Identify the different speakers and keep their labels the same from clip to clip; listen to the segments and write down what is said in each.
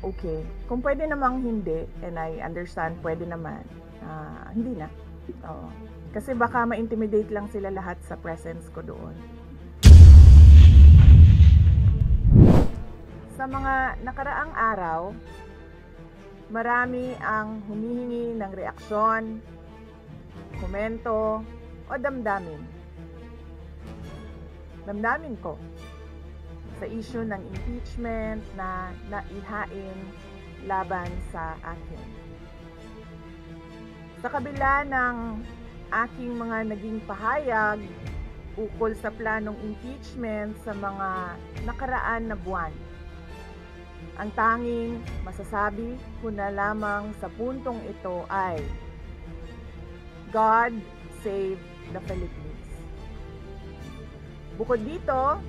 Speaker 1: Okay. Kung pwede namang hindi, and I understand, pwede naman, hindi na. Oo. Kasi baka ma-intimidate lang sila lahat sa presence ko doon. Sa mga nakaraang araw, marami ang humihingi ng reaksyon, komento, o damdamin. Damdamin ko sa issue ng impeachment na naihain laban sa akin. Sa kabila ng aking mga naging pahayag ukol sa planong impeachment sa mga nakaraan na buwan, ang tanging masasabi ko na lamang sa puntong ito ay God save the Philippines. Bukod dito,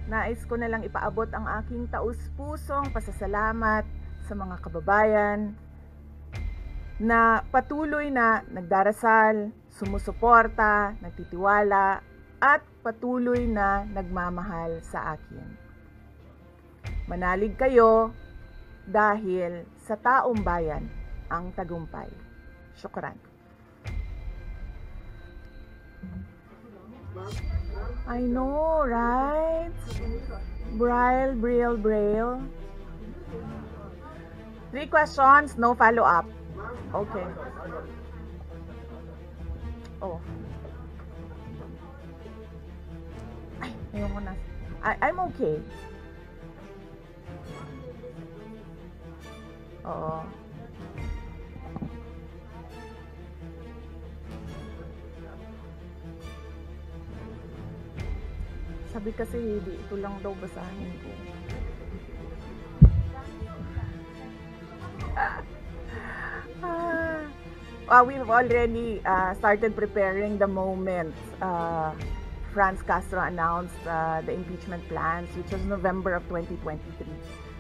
Speaker 1: nais ko na lang ipaabot ang aking taus-pusong pasasalamat sa mga kababayan na patuloy na nagdarasal, sumusuporta, nagtitiwala, at patuloy na nagmamahal sa akin. Manalig kayo dahil sa taong bayan ang tagumpay. Syukran. I know, right? Braille. 3 questions, no follow-up. Okay. Oh. Ay, ayaw mo na. I'm okay. Oo. Sabi kasi, hindi ito lang daw basahin ko. We've already started preparing the moment Franz Castro announced the impeachment plans, which was November of 2023.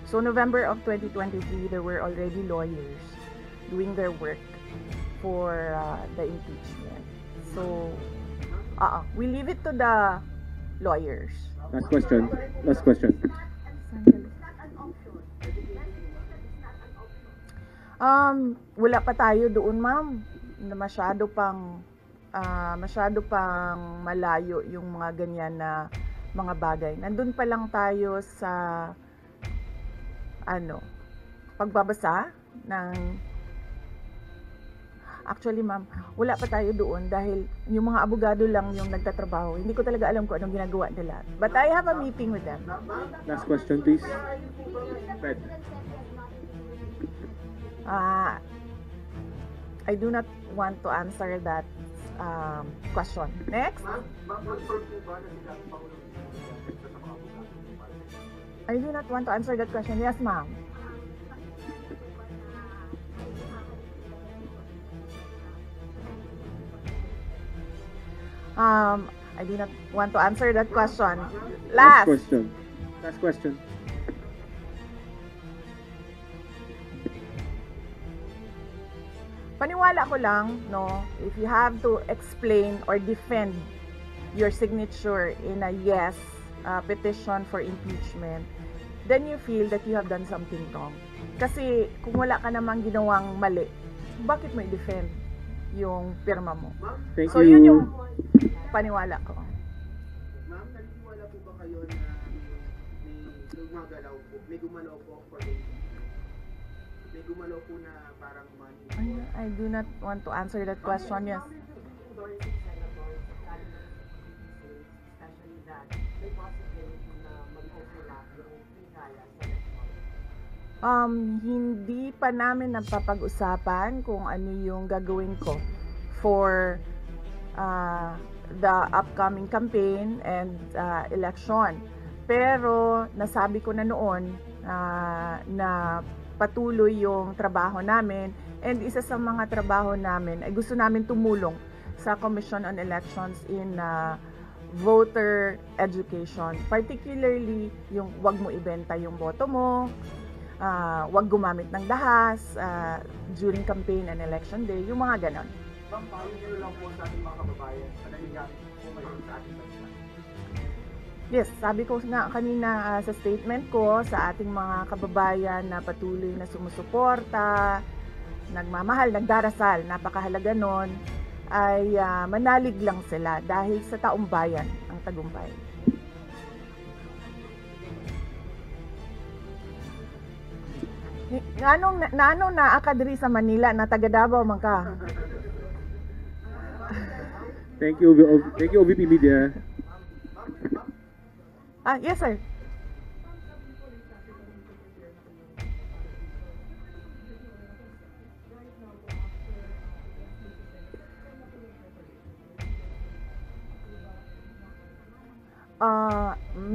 Speaker 1: So November of 2023, there were already lawyers doing their work for the impeachment. So, we leave it to the lawyers.
Speaker 2: Last question.
Speaker 1: Wala pa tayo doon, ma'am. Masyado pang malayo yung mga ganyan na mga bagay. Nandun pa lang tayo sa pagbabasa ng actually, ma'am, wala pa tayo doon dahil yung mga abogado lang yung nagtatrabaho. Hindi ko talaga alam kung anong ginagawa nila. But I have a meeting with them.
Speaker 2: Last question, please. Fred.
Speaker 1: I do not want to answer that question. Next. I do not want to answer that question. Yes, ma'am. I do not want to answer that question. Last
Speaker 2: question.
Speaker 1: Paniwala ko lang, no, if you have to explain or defend your signature in a yes petition for impeachment, then you feel that you have done something wrong. Kasi kung wala ka namang ginawang mali, bakit mo i-defend yung pirma mo?
Speaker 2: Thank
Speaker 1: so
Speaker 2: you.
Speaker 1: Yun yung paniwala ko.
Speaker 3: Ma'am, naniniwala po ba kayo na may gumalaw po for the may gumalaw po na parang money?
Speaker 1: I do not want to answer that question. Yes. Hindi pa namin napapag-usapan kung ano yung gagawin ko for the upcoming campaign and election. Pero nasabi ko na noon na patuloy yung trabaho namin, and isa sa mga trabaho namin ay gusto namin tumulong sa Commission on Elections in voter education, particularly yung wag mo ibenta yung boto mo, wag gumamit ng dahas during campaign and election day, yung mga ganon.
Speaker 3: Ma'am, paano nyo lang po sa ating mga kababayan na nagagamit po ngayon sa ating bansa?
Speaker 1: Yes, sabi ko nga kanina sa statement ko sa ating mga kababayan na patuloy na sumusuporta, nagmamahal, nagdarasal, napakahalaga nun, ay manalig lang sila dahil sa taong bayan ang tagumpay. Nanong naa ka diri sa Manila na taga Davao man ka?
Speaker 2: Thank you, OVP Media.
Speaker 1: Yes sir.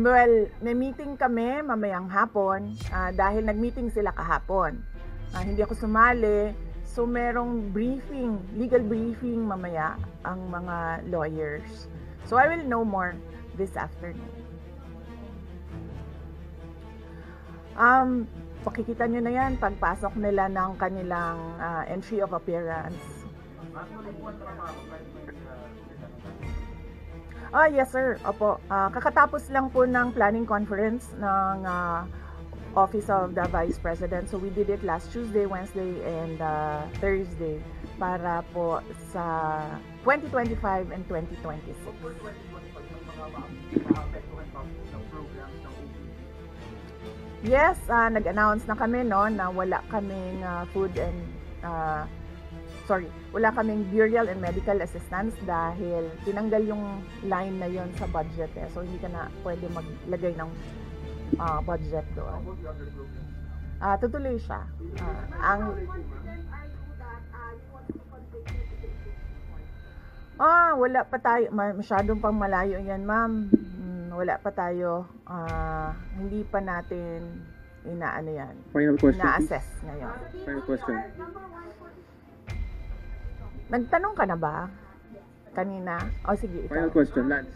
Speaker 1: Well, may meeting kami mamayang hapon dahil nag-meeting sila kahapon. Hindi ako sumali, so merong briefing, legal briefing mamaya ang mga lawyers. So I will know more this afternoon. Pakikita nyo na yan pagpasok nila ng kanilang entry of appearance. Yes sir, opo. Kakatapos lang po ng planning conference ng Office of the Vice President. So we did it last Tuesday, Wednesday, and Thursday para po sa 2025 and 2026. Yes, nag-announce na kami no na wala kaming wala kaming burial and medical assistance dahil tinanggal yung line na yon sa budget so hindi ka na pwede maglagay ng budget doon. Tutuloy siya. Wala pa tayo, masyadong pang malayo yan ma'am. Wala pa tayo, hindi pa natin inaano yan.
Speaker 2: Final question,
Speaker 1: ina-assess ngayon.
Speaker 2: Final question.
Speaker 1: Nagtanong ka na ba? Kanina? Sige, ikaw.
Speaker 2: Final question, Lance.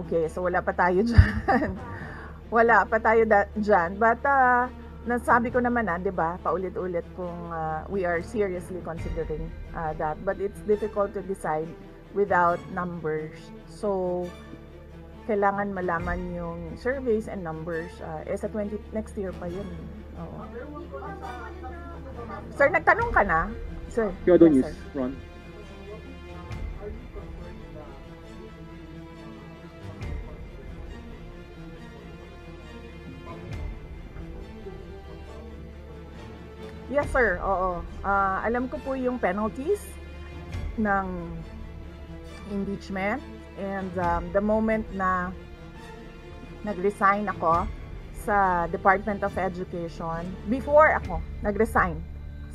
Speaker 1: Okay. So, wala pa tayo dyan. Wala pa tayo dyan. But, nasabi ko naman di ba? Paulit-ulit kung we are seriously considering that. But it's difficult to decide without numbers. So, kailangan malaman yung surveys and numbers. Sa next year pa yun. Oo. Sir, nagtanong ka na? Sir.
Speaker 2: Kyodo
Speaker 1: Yes,
Speaker 2: News,
Speaker 1: sir.
Speaker 2: Ron.
Speaker 1: Yes, sir. Oo. Alam ko po yung penalties ng impeachment. And the moment na nag-resign ako sa Department of Education, before ako nag-resign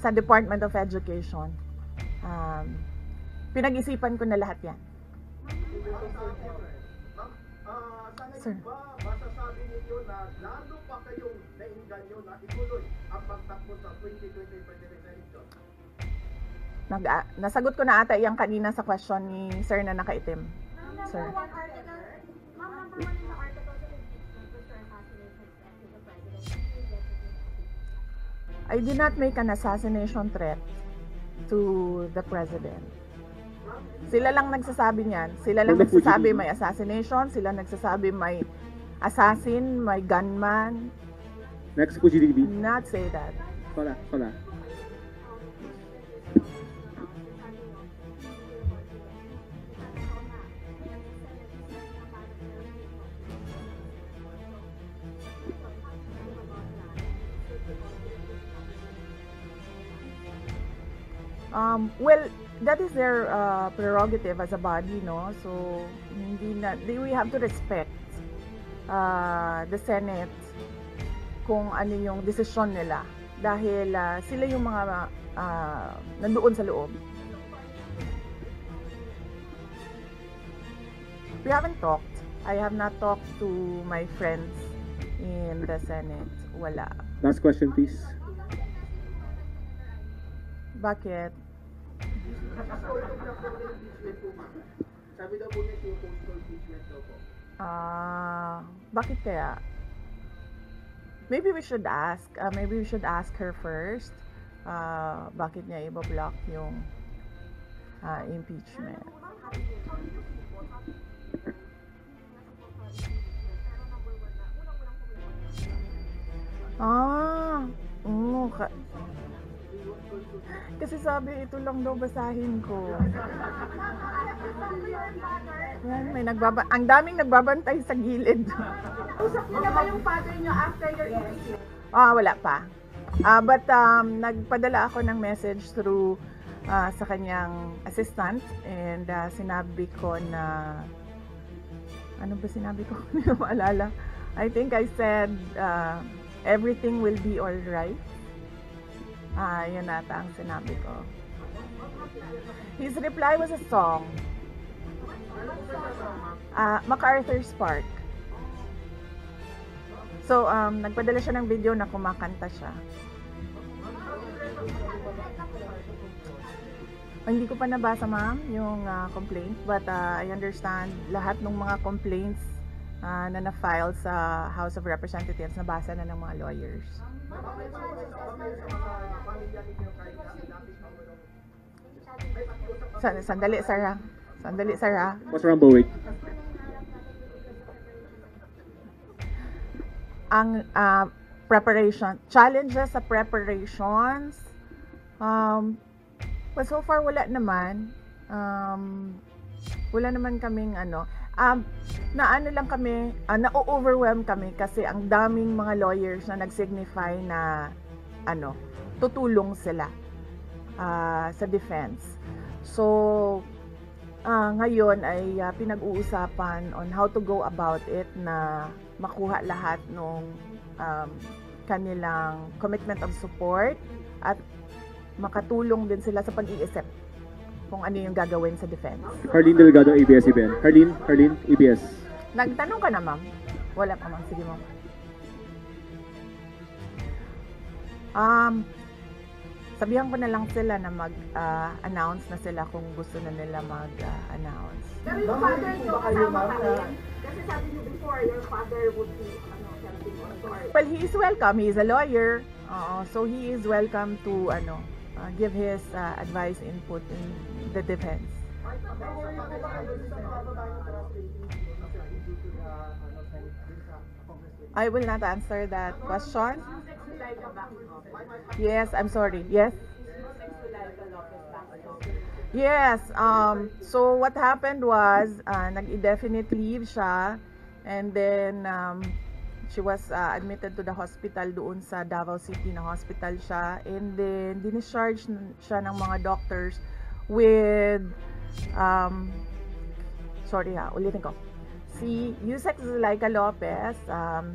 Speaker 1: sa Department of Education, pinag-isipan ko na lahat yan. Sir.
Speaker 3: Masasabi ninyo na lalo pa kayong nainganyo na ituloy ang pagtakbo sa 2020 presidential election?
Speaker 1: Nasagot ko na ata yung kanina sa question ni Sir na nakaitim. Sir.
Speaker 4: Number one in the articles of impeachment was your assassination threat to the president.
Speaker 1: I did not make an assassination threat to the president. Sila lang nagsasabi niyan. Sila lang nagsasabi may assassination. Sila nagsasabi may assassin, may gunman.
Speaker 2: Next po, GDB.
Speaker 1: Not say that.
Speaker 2: Wala.
Speaker 1: Well, that is their prerogative as a body, no? So, we have to respect the Senate kung ano yung desisyon nila dahil sila yung mga nandoon sa loob. We haven't talked. I have not talked to my friends in the Senate. Wala.
Speaker 2: Last question, please.
Speaker 1: Bakit?
Speaker 3: Sabi daw po niya yung postal impeachment daw po.
Speaker 1: Bakit kaya? Maybe we should ask. Maybe we should ask her first. bakit niya i-block yung impeachment. Kasi sabi, ito lang daw basahin ko. Yan, ang daming nagbabantay sa gilid.
Speaker 5: Usap niyo na ba yung father niyo after your interview?
Speaker 1: Wala pa. But nagpadala ako ng message through sa kanyang assistant, and sinabi ko na, ano ba sinabi ko? Hindi ko maalala. I think I said everything will be alright. Yun ata ang sinabi ko. His reply was a song. MacArthur's Park. So, nagpadala siya ng video na kumakanta siya. Hindi ko pa nabasa, ma'am, yung complaint, but I understand lahat ng mga complaints na na-file sa House of Representatives nabasa na ng mga lawyers. Sandali, Sarah. Sandali, Sarah.
Speaker 2: What's Rambo, wait.
Speaker 1: Ang preparation, challenges sa preparations, but so far wala naman. Wala naman kaming na-overwhelm kami kasi ang daming mga lawyers na nag-signify na tutulong sila sa defense. So ngayon ay pinag-uusapan on how to go about it na makuha lahat ng kanilang commitment of support at makatulong din sila sa pag-iisip kung ano yung gagawin sa defense.
Speaker 2: Harleen Delgado, ABS-CBN. Harleen, ABS.
Speaker 1: Nagtanong ka na, ma'am? Wala pa, ma'am. Sige, ma'am. Sabihan ko na lang sila na mag-announce na sila kung gusto na nila mag-announce.
Speaker 5: Pero yung father niyo kasama ka rin? Kasi sabi niyo before, your father would be helping on board.
Speaker 1: Well, he is welcome. He is a lawyer. So he is welcome to give his advice, input in the defense. I will not answer that question. Yes, I'm sorry. Yes. Yes. So what happened was nag-indefinite leave siya, and then she was admitted to the hospital doon sa Davao City na hospital siya, and then discharge siya ng mga doctors with ulitin ko. Si Yusek Zulaika Lopez,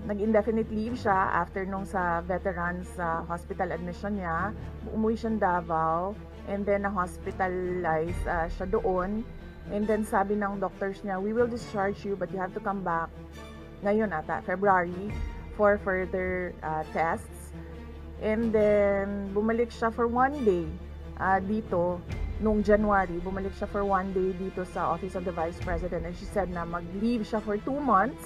Speaker 1: nag-indefinite leave siya after nung sa veterans hospital admission niya. Umuwi siya Davao, and then na-hospitalize siya doon. And then sabi ng doctors niya, we will discharge you but you have to come back ngayon ata, February, for further tests. And then bumalik siya for one day dito. Nung January, bumalik siya for one day dito sa Office of the Vice President, and she said na mag-leave siya for 2 months.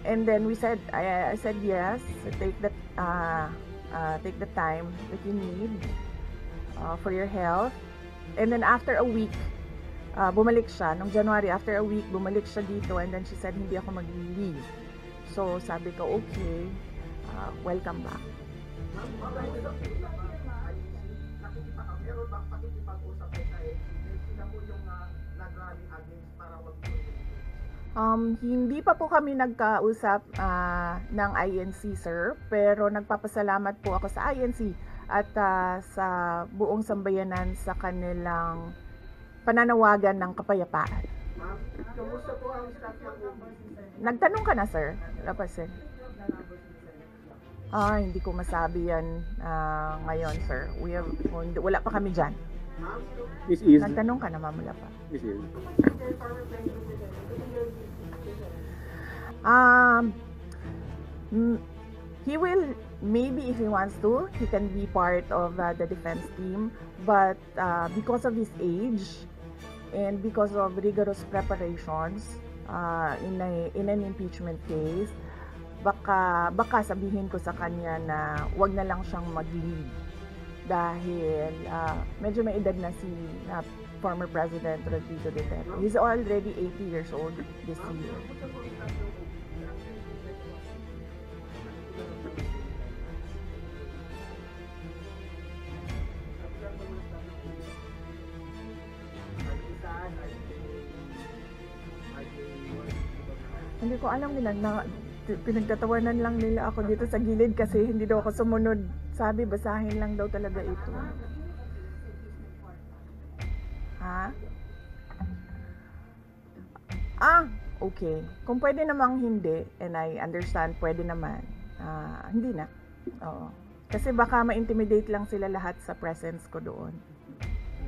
Speaker 1: And then I said yes, take the time that you need for your health. And then after a week, bumalik siya. Nung January, after a week, bumalik siya dito, and then she said, hindi ako mag-leave. So sabi ko, okay, welcome back.
Speaker 3: Meron ba pakikipag-usap sa sila po yung nag-rally against para
Speaker 1: Hindi pa po kami nagkausap ng INC, sir, pero nagpapasalamat po ako sa INC at sa buong sambayanan sa kanilang pananawagan ng kapayapaan.
Speaker 3: Ma'am, kumusta po ang staff ng
Speaker 1: Nagtanong ka na, sir? Rapasin. Hindi ko masabi yan ngayon, sir. Wala pa kami dyan.
Speaker 2: Miss Iz.
Speaker 1: Nagtanong ka na, ma'am, wala pa.
Speaker 2: Miss Iz.
Speaker 1: He will, maybe if he wants to, he can be part of the defense team. But because of his age and because of rigorous preparations in an impeachment case, baka sabihin ko sa kanya na wag na lang siyang mag-lead dahil medyo may edad na si former President Rodrigo Duterte. He's already 80 years old this year. Hindi ko alam pinagtatawanan lang nila ako dito sa gilid kasi hindi daw ako sumunod. Sabi, basahin lang daw talaga ito. Ha? Okay. Kung pwede namang hindi, and I understand, pwede naman. Hindi na. Oo. Kasi baka ma-intimidate lang sila lahat sa presence ko doon.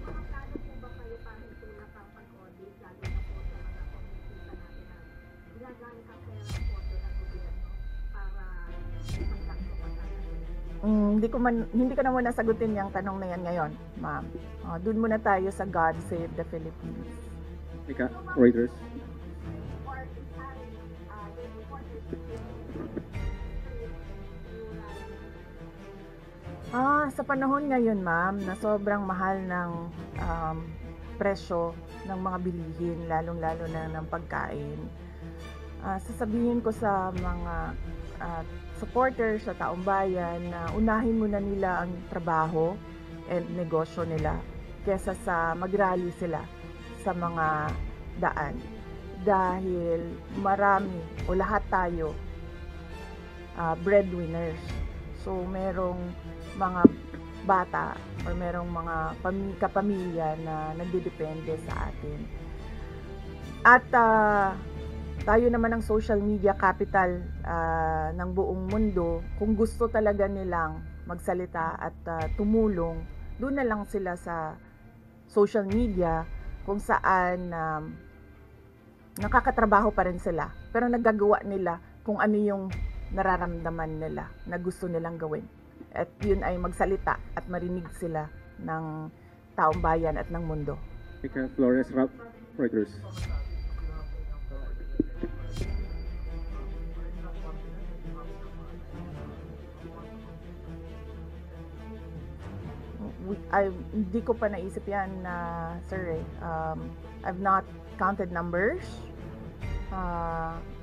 Speaker 4: Magkano po ba kayo parang tulak ang pag-audit, lalo na po sa mga pag-iisipan natin na ginagamit ang pera ng pondo ng gobyerno para ipagtakso pagkakaroon?
Speaker 1: Hindi ko na muna sagutin yung tanong na yan ngayon, ma'am. Doon muna tayo sa God Save the Philippines.
Speaker 2: Ika, Reuters.
Speaker 4: Or is the reporters
Speaker 1: Sa panahon ngayon, ma'am, na sobrang mahal ng presyo ng mga bilihin, lalong-lalo na ng pagkain, sasabihin ko sa mga supporters sa taong bayan na unahin muna nila ang trabaho and negosyo nila kesa sa mag-rally sila sa mga daan. Dahil marami o lahat tayo breadwinners. So merong mga bata o merong mga kapamilya na nagdedepende sa atin. At tayo naman ang social media capital ng buong mundo. Kung gusto talaga nilang magsalita at tumulong, doon na lang sila sa social media kung saan nakakatrabaho pa rin sila. Pero nagagawa nila kung ano yung nararamdaman nila na gusto nilang gawin. At yun ay magsalita at marinig sila ng taong bayan at ng mundo.
Speaker 2: Ika, Flores, Reuters.
Speaker 1: Hindi ko pa naisip yan, sir. I've not counted numbers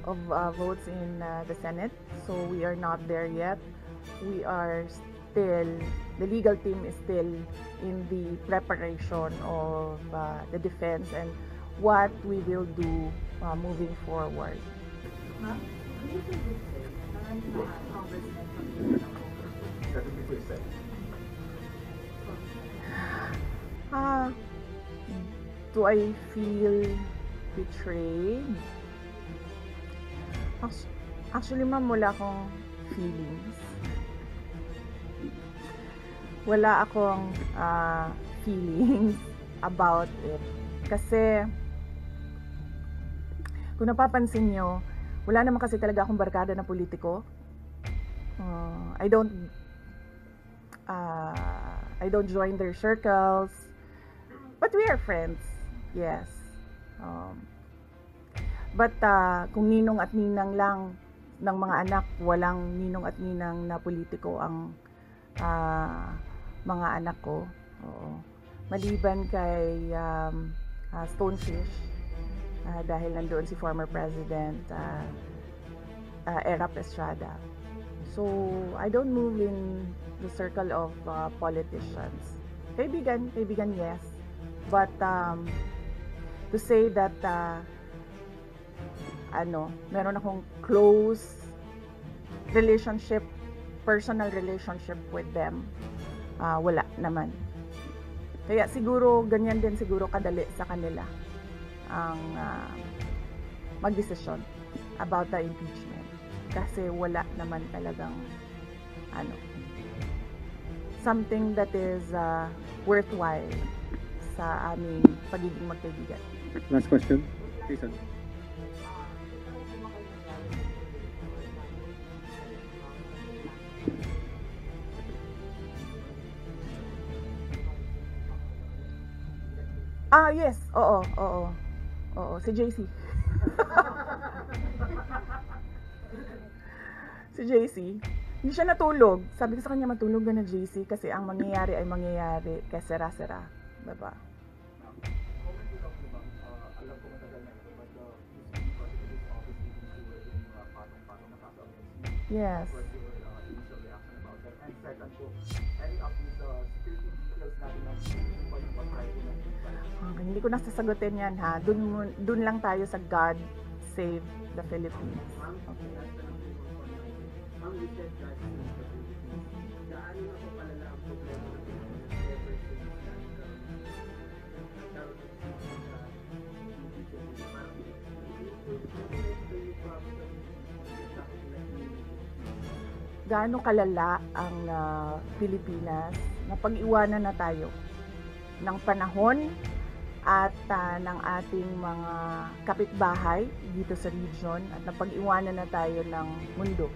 Speaker 1: of votes in the Senate, so we are not there yet. We are still, the legal team is still in the preparation of the defense and what we will do moving forward.
Speaker 5: Ma'am, do you think it's safe na congressman from the
Speaker 1: Do I feel betrayed? Actually, ma'am, wala akong feelings. Wala akong feelings about it. Kasi, kung napapansin nyo, wala naman kasi talaga akong barkada na politiko. I don't join their circles. But we are friends. Yes. But kung ninong at ninang lang ng mga anak, walang ninong at ninang na politiko ang mga anak ko. Oo. Maliban kay Stonefish, dahil nandoon si former President Erap Estrada. So, I don't move in the circle of politicians. Kaibigan, yes. But to say that meron akong close relationship, personal relationship with them, wala naman. Kaya siguro ganyan din siguro kadali sa kanila ang magdesisyon about the impeachment kasi wala naman talagang something that is worthwhile sa aming pagiging magkaibigan.
Speaker 2: Last question, Jason.
Speaker 1: Yes. Oo. Si JC. Si JC. Hindi siya natulog. Sabi ko sa kanya, matulog ka na JC kasi ang mangyayari ay mangyayari kaya sera-sera. Diba?
Speaker 5: Comment ko lang po, ma'am. Alam ko matagal na ito, but this president is obviously included in mga patong-patong na kaso against you.
Speaker 1: Yes.
Speaker 5: What's your initial reaction about that? And second po, any updates sa security details natin ng ba yung pag-private na
Speaker 1: Okay, hindi ko nasasagutin yan ha. Dun lang tayo sa God Save the Philippines. Okay.
Speaker 3: Ma'am, you said that gaano na po palala ang problema ng Pilipinas ever since nagkaroon ng
Speaker 1: Gaano kalala ang Pilipinas na pag-iwanan na tayo ng panahon at ng ating mga kapitbahay dito sa region at napag-iwanan na tayo ng mundo.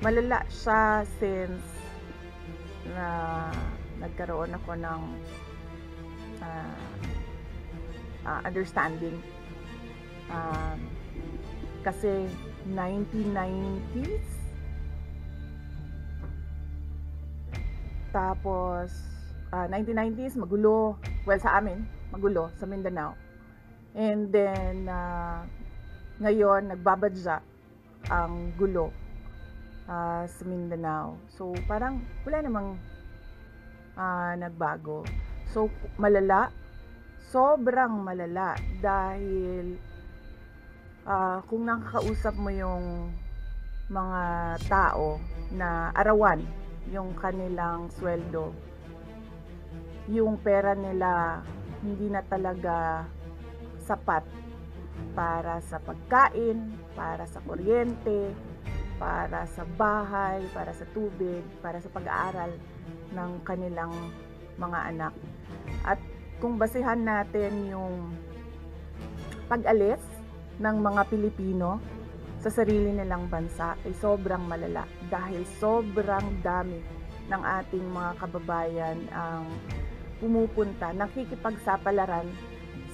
Speaker 1: Malala siya since na nagkaroon ako ng understanding. Kasi 1990s, tapos 1990s magulo, well sa amin magulo sa Mindanao, and then ngayon nagbabadya ang gulo sa Mindanao. So parang wala namang nagbago. So malala, sobrang malala dahil kung nakakausap mo yung mga tao na arawan yung kanilang sweldo, yung pera nila hindi na talaga sapat para sa pagkain, para sa kuryente, para sa bahay, para sa tubig, para sa pag-aaral ng kanilang mga anak. At kung basehan natin yung pag-alis ng mga Pilipino sa sarili nilang bansa ay sobrang malala dahil sobrang dami ng ating mga kababayan ang pumupunta, nakikipagsapalaran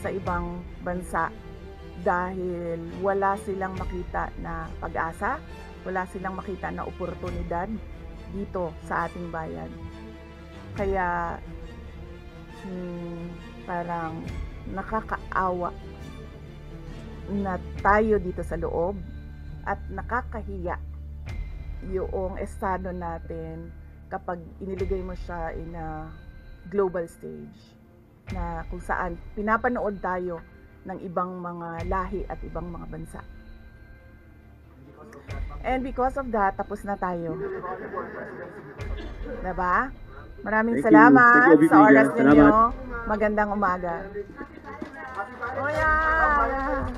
Speaker 1: sa ibang bansa dahil wala silang makita na pag-asa, wala silang makita na oportunidad dito sa ating bayan. Kaya parang nakakaawa na tayo dito sa loob at nakakahiya yung estado natin kapag iniligay mo siya in a global stage na kung saan pinapanood tayo ng ibang mga lahi at ibang mga bansa. And because of that, tapos na tayo. Diba? Maraming
Speaker 2: Thank you.
Speaker 1: salamat
Speaker 2: Thank you,
Speaker 1: sa oras
Speaker 2: Salamat.
Speaker 1: ninyo. Magandang umaga. Oh yeah.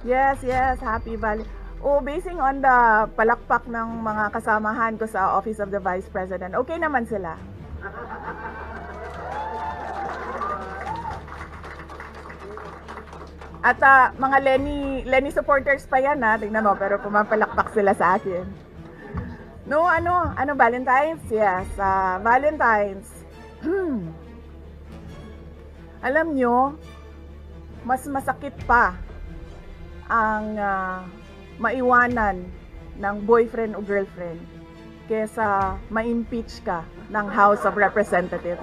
Speaker 1: Yes, happy Valley. Oh, basing on the palakpak ng mga kasamahan ko sa Office of the Vice President, okay naman sila. At mga Lenny supporters pa yan ha, tingnan mo, pero pumapalakpak sila sa akin. No, ano Valentine's? Yes, Valentine's. Alam nyo, mas masakit pa ang maiwanan ng boyfriend o girlfriend kesa ma-impeach ka ng House of Representatives.